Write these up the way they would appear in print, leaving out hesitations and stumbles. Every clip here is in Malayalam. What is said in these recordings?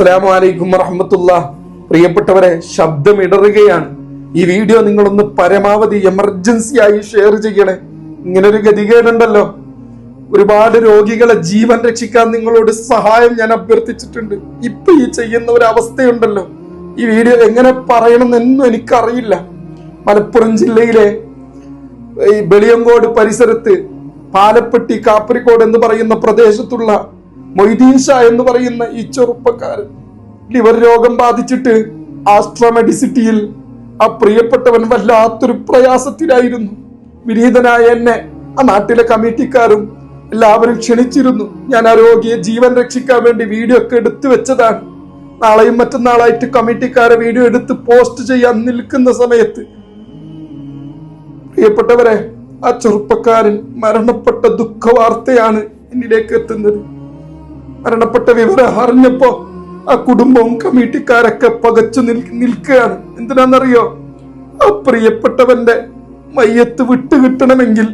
അസ്സലാമു അലൈക്കും വറഹ്മത്തുള്ളാഹി. പ്രിയപ്പെട്ടവരെ, ശബ്ദം ഇടറുകയാണ്. ഈ വീഡിയോ നിങ്ങളൊന്ന് പരമാവധി എമർജൻസി ആയി ഷെയർ ചെയ്യണേ. ഇങ്ങനൊരു ഗതികേടുണ്ടല്ലോ. ഒരുപാട് രോഗികളെ ജീവൻ രക്ഷിക്കാൻ നിങ്ങളോട് സഹായം ഞാൻ അഭ്യർത്ഥിച്ചിട്ടുണ്ട്. ഇപ്പൊ ഈ ചെയ്യുന്ന ഒരു അവസ്ഥയുണ്ടല്ലോ, ഈ വീഡിയോ എങ്ങനെ പറയണമെന്നൊന്നും എനിക്കറിയില്ല. മലപ്പുറം ജില്ലയിലെ ഈ വെളിയങ്കോട് പരിസരത്ത് പാലപ്പെട്ടി കാപ്പരിക്കോട് എന്ന് പറയുന്ന പ്രദേശത്തുള്ള മൊയ്തീൻ ഷാ എന്ന് പറയുന്ന ഈ ചെറുപ്പക്കാരൻ ലിവർ രോഗം ബാധിച്ചിട്ട് ആസ്ട്ര മെഡിസിറ്റിയിൽ ആ പ്രിയപ്പെട്ടവൻ വല്ലാത്തൊരു പ്രയാസത്തിലായിരുന്നു. വിനീതനായ എന്നെ ആ നാട്ടിലെ കമ്മിറ്റിക്കാരും എല്ലാവരും ക്ഷണിച്ചിരുന്നു. ഞാൻ ആ രോഗിയെ ജീവൻ രക്ഷിക്കാൻ വേണ്ടി വീഡിയോ ഒക്കെ എടുത്തു വെച്ചതാണ്. നാളെയും മറ്റന്നാളായിട്ട് കമ്മിറ്റിക്കാരെ വീഡിയോ എടുത്ത് പോസ്റ്റ് ചെയ്യാൻ നിൽക്കുന്ന സമയത്ത് പ്രിയപ്പെട്ടവരെ, ആ ചെറുപ്പക്കാരൻ മരണപ്പെട്ട ദുഃഖവാർത്തയാണ് എന്നിലേക്ക് എത്തുന്നത്. മരണപ്പെട്ട വിവരം അറിഞ്ഞപ്പോ ആ കുടുംബവും കമ്മിറ്റിക്കാരൊക്കെ പകച്ചു നിൽക്കുകയാണ്. എന്തിനാണെന്നറിയോ? ആ പ്രിയപ്പെട്ടവന്റെ മയ്യത്ത് വിട്ടുകിട്ടണമെങ്കിൽ,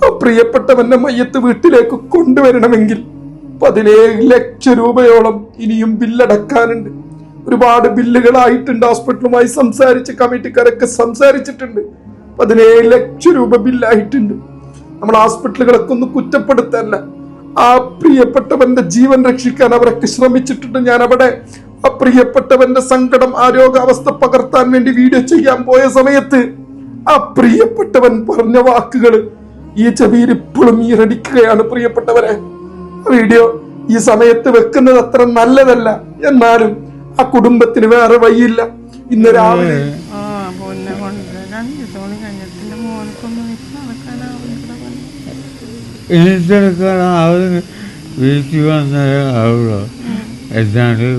ആ പ്രിയപ്പെട്ടവന്റെ മയ്യത്ത് വീട്ടിലേക്ക് കൊണ്ടുവരണമെങ്കിൽ 17 ലക്ഷം രൂപയോളം ഇനിയും ബില്ലടക്കാനുണ്ട്. ഒരുപാട് ബില്ലുകളായിട്ടുണ്ട്. ഹോസ്പിറ്റലുമായി സംസാരിച്ച് കമ്മിറ്റിക്കാരൊക്കെ സംസാരിച്ചിട്ടുണ്ട്. 17 ലക്ഷം രൂപ ബില്ലായിട്ടുണ്ട്. നമ്മൾ ഹോസ്പിറ്റലുകളൊക്കെ ഒന്ന് കുറ്റപ്പെടുത്തല്ല, ആ പ്രിയപ്പെട്ടവന്റെ ജീവൻ രക്ഷിക്കാൻ അവരൊക്കെ ശ്രമിച്ചിട്ടുണ്ട്. ഞാൻ അവിടെ ആ പ്രിയപ്പെട്ടവന്റെ സങ്കടം, ആ രോഗാവസ്ഥ പകർത്താൻ വേണ്ടി വീഡിയോ ചെയ്യാൻ പോയ സമയത്ത് ആ പ്രിയപ്പെട്ടവൻ പറഞ്ഞ വാക്കുകൾ ഈ ചെവിയിൽ ഇപ്പോഴും ഈറടിക്കുകയാണ്. പ്രിയപ്പെട്ടവരെ, വീഡിയോ ഈ സമയത്ത് വെക്കുന്നത് അത്ര നല്ലതല്ല. എന്നാലും ആ കുടുംബത്തിന് വേറെ വഴിയില്ല. ഇന്ന് രാവിലെ എനിക്കെടുക്കാനാവുന്ന വീട്ടിൽ വന്നാലാവുള്ളൂ. എന്നാണ്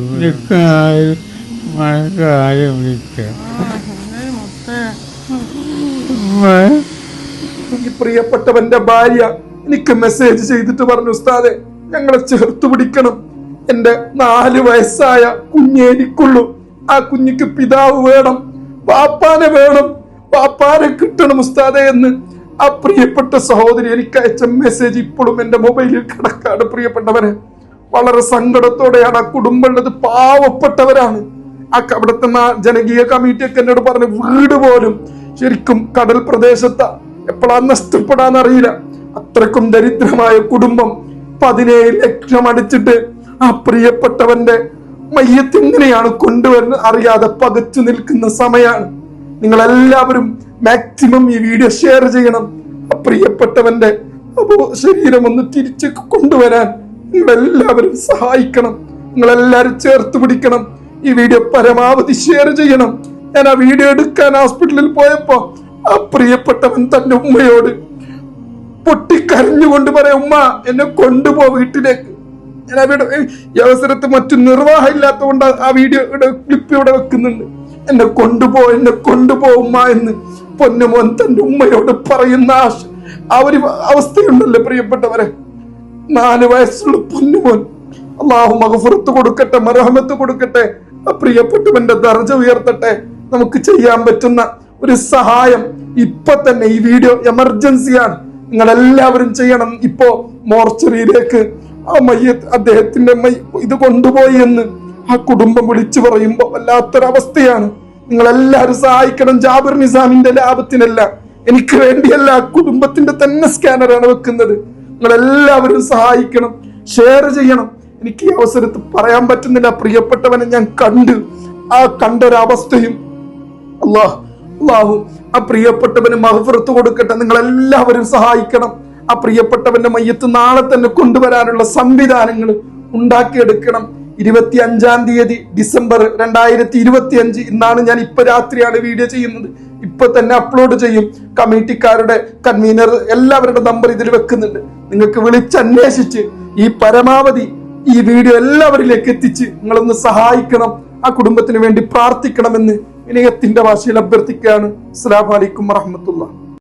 മനസ്സിലായും വിളിക്കാം. പ്രിയപ്പെട്ടവന്റെ ഭാര്യ എനിക്ക് മെസ്സേജ് ചെയ്തിട്ട് പറഞ്ഞു, ഉസ്താദെ ഞങ്ങളെ ചേർത്ത് പിടിക്കണം, എന്റെ 4 വയസ്സായ കുഞ്ഞേ എനിക്കുള്ളൂ. ആ കുഞ്ഞിക്ക് പിതാവ് വേണം, വാപ്പാനെ വേണം, വാപ്പാനെ കിട്ടണം ഉസ്താദെ എന്ന് ആ പ്രിയപ്പെട്ട സഹോദരി എനിക്ക് അയച്ച മെസ്സേജ് ഇപ്പോഴും എന്റെ മൊബൈലിൽ കിടക്കാണ്. പ്രിയപ്പെട്ടവരെ, വളരെ സങ്കടത്തോടെയാണ് ആ കുടുംബം ഉള്ളത്. പാവപ്പെട്ടവരാണ്. അവിടുത്തെ ജനകീയ കമ്മിറ്റിയൊക്കെ എന്നോട് പറഞ്ഞു, വീട് പോലും ശരിക്കും കടൽ പ്രദേശത്ത എപ്പോഴാ നഷ്ടപ്പെടാന്നറിയില്ല. അത്രക്കും ദരിദ്രമായ കുടുംബം 17 ലക്ഷം അടിച്ചിട്ട് ആ പ്രിയപ്പെട്ടവന്റെ മയ്യത്ത് എങ്ങനെയാണ് കൊണ്ടുവരുന്നത് അറിയാതെ പകച്ചു നിൽക്കുന്ന സമയമാണ്. നിങ്ങളെല്ലാവരും മാക്സിമം ഈ വീഡിയോ ഷെയർ ചെയ്യണം. ആ പ്രിയപ്പെട്ടവന്റെ ശരീരം ഒന്ന് തിരിച്ചു കൊണ്ടുവരാൻ നിങ്ങളെല്ലാവരും സഹായിക്കണം. നിങ്ങളെല്ലാവരും ചേർത്ത് പിടിക്കണം. ഈ വീഡിയോ പരമാവധി ഷെയർ ചെയ്യണം. ഞാൻ ആ വീഡിയോ എടുക്കാൻ ഹോസ്പിറ്റലിൽ പോയപ്പോ ആ പ്രിയപ്പെട്ടവൻ തന്റെ ഉമ്മയോട് പൊട്ടിക്കരഞ്ഞുകൊണ്ട് പറയാം, ഉമ്മ എന്നെ കൊണ്ടുപോ വീട്ടിലേക്ക്. ഞാൻ അവിടെ ഈ അവസരത്ത് മറ്റു നിർവാഹം ഇല്ലാത്തതുകൊണ്ട് ആ വീഡിയോ ക്ലിപ്പ് ഇവിടെ വെക്കുന്നുണ്ട്. എന്നെ കൊണ്ടുപോ ഉമ്മ എന്ന് പൊന്നുമോൻ തന്റെ ഉമ്മയോട് പറയുന്ന ആ ഒരു അവസ്ഥയുണ്ടല്ലോ പ്രിയപ്പെട്ടവരെ. 4 വയസ്സുള്ള പൊന്നുമോൻ. അല്ലാഹു മഗ്ഫിറത്ത് കൊടുക്കട്ടെ, മർഹമത്ത് കൊടുക്കട്ടെ, ആ പ്രിയപ്പെട്ടവന്റെ ദർജ ഉയർത്തട്ടെ. നമുക്ക് ചെയ്യാൻ പറ്റുന്ന ഒരു സഹായം ഇപ്പൊ തന്നെ, ഈ വീഡിയോ എമർജൻസിയാണ്, നിങ്ങളെല്ലാവരും ചെയ്യണം. ഇപ്പോ മോർച്ചറിയിലേക്ക് ആ അദ്ദേഹത്തിന്റെ ഇത് കൊണ്ടുപോയി എന്ന് ആ കുടുംബം വിളിച്ചു പറയുമ്പോ വല്ലാത്തൊരവസ്ഥയാണ്. നിങ്ങളെല്ലാവരും സഹായിക്കണം. ജാബിർ നിസാമിന്റെ ലാഭത്തിനല്ല, എനിക്ക് വേണ്ടിയല്ല, ആ കുടുംബത്തിന്റെ തന്നെ സ്കാനറാണ് വെക്കുന്നത്. നിങ്ങളെല്ലാവരും സഹായിക്കണം, ഷെയർ ചെയ്യണം. എനിക്ക് ഈ അവസരത്തിൽ പറയാൻ പറ്റുന്നില്ല. പ്രിയപ്പെട്ടവനെ ഞാൻ കണ്ടൊരവസ്ഥയും അല്ലാഹു ആ പ്രിയപ്പെട്ടവന് മഗ്ഫിറത്ത് കൊടുക്കട്ടെ. നിങ്ങളെല്ലാവരും സഹായിക്കണം. ആ പ്രിയപ്പെട്ടവന്റെ മയ്യത്ത് നാളെ തന്നെ കൊണ്ടുവരാനുള്ള സംവിധാനങ്ങൾ ഉണ്ടാക്കിയെടുക്കണം. 25-ാം തീയതി ഡിസംബർ 2025 ഇന്നാണ്. ഞാൻ ഇപ്പൊ രാത്രിയാണ് വീഡിയോ ചെയ്യുന്നത്. ഇപ്പൊ തന്നെ അപ്ലോഡ് ചെയ്യും. കമ്മിറ്റിക്കാരുടെ കൺവീനർ എല്ലാവരുടെ നമ്പർ ഇതിൽ വെക്കുന്നുണ്ട്. നിങ്ങൾക്ക് വിളിച്ചന്വേഷിച്ച് ഈ പരമാവധി ഈ വീഡിയോ എല്ലാവരിലേക്ക് എത്തിച്ച് നിങ്ങളൊന്ന് സഹായിക്കണം. ആ കുടുംബത്തിന് വേണ്ടി പ്രാർത്ഥിക്കണമെന്ന് വിനയത്തിന്റെ ഭാഷയിൽ അഭ്യർത്ഥിക്കുകയാണ്. അസ്സലാമു അലൈക്കും വറഹ്മത്തുള്ളാഹി.